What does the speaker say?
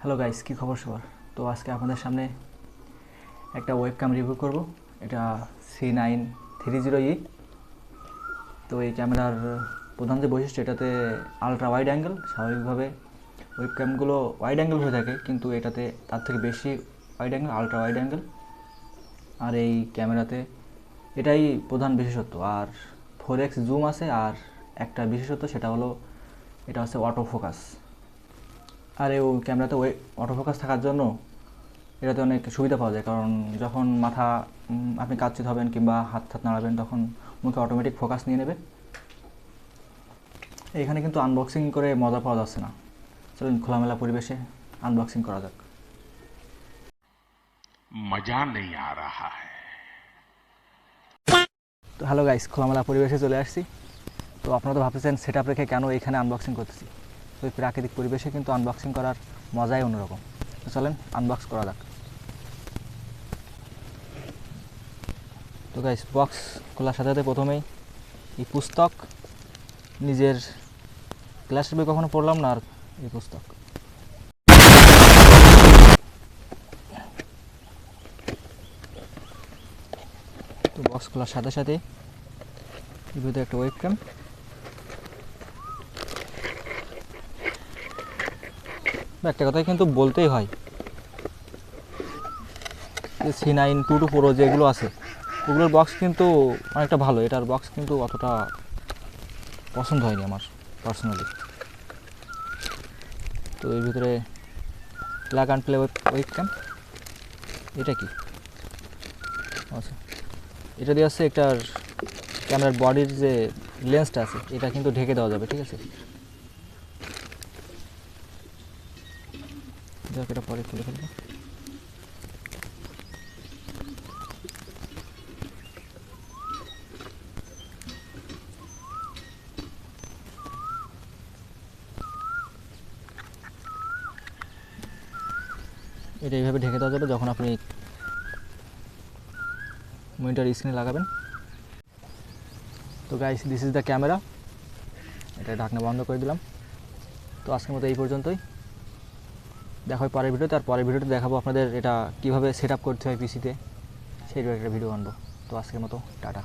Hello guys, কি খবর সবার? তো আজকে আপনাদের সামনে একটা ওয়েবক্যাম রিভিউ করব। এটা C930e। তো এই ক্যামেরার প্রধান যে বৈশিষ্ট্য, এটাতে আলট্রা ওয়াইড অ্যাঙ্গেল। স্বাভাবিকভাবে ওয়েবক্যামগুলো ওয়াইড অ্যাঙ্গেল হয়ে থাকে, কিন্তু এটাতে তার থেকে বেশি wide angle, ultra wide angle. আর এই ক্যামেরাতে এটাই প্রধান বিশেষত্ব। আর 4x জুম আছে, আর একটা বিশেষত্ব সেটা হলো এটা হচ্ছে অটো ফোকাস। আর এই ক্যামেরাতে অটো ফোকাস থাকার জন্য এটাতে অনেক সুবিধা পাওয়া যায়, কারণ যখন মাথা আপনি কাচ্চিত হবেন কিংবা হাত নাড়াবেন, তখন মুখে অটোমেটিক ফোকাস নিয়ে নেবে। এখানে কিন্তু আনবক্সিং করে মজা পাওয়া যাচ্ছে না। চলুন খোলামেলা পরিবেশে আনবক্সিং করা যাক। मजा नहीं आ रहा है। তো হ্যালো গাইস, খোলামেলা পরিবেশে চলে আসছি। তো আপনারা তো ভাবতেছেন সেট আপ রেখে কেন এখানে আনবক্সিং করতেছি। তো এই প্রাকৃতিক পরিবেশে কিন্তু আনবক্সিং করার মজাই অন্যরকম। তো চলেন আনবক্স করা যাক। তো গাইস, বক্স খোলার সাথে সাথে প্রথমেই এই পুস্তক, নিজের ক্লাসের বই কখনো পড়লাম না, আর এই পুস্তক। তো বক্স খোলার সাথে সাথে এর ভিতরে একটা ওয়েবক্যাম। একটা কথাই কিন্তু বলতেই হয়, C922 Pro যেগুলো আছে ওগুলোর বক্স কিন্তু অনেকটা ভালো। এটার বক্স কিন্তু অতটা পছন্দ হয়নি আমার পার্সোনালি। তো এর ভিতরে প্লাগ অ্যান্ড প্লে ওয়েবক্যাম। এটা কি? আচ্ছা, এটা দিয়ে আছে একটার ক্যামেরার বডির যে লেন্সটা আছে, এটা কিন্তু ঢেকে দেওয়া যাবে, ঠিক আছে? যাক, এটা পরে খুলে ফেলবো। এটা এইভাবে ঢেকে দেওয়া যাবে যখন আপনি মনিটর স্ক্রিনে লাগাবেন। তো guys, this is the camera. এটা ঢাকনা বন্ধ করে দিলাম। তো আজকের মতো এই পর্যন্তই। দেখা হয় পরের ভিডিওতে। আর পরের ভিডিওতে দেখাবো আপনাদের এটা কীভাবে সেট আপ করতে হয় পিসিতে, সেই একটা ভিডিও আনবো। তো আজকের মতো টাটা।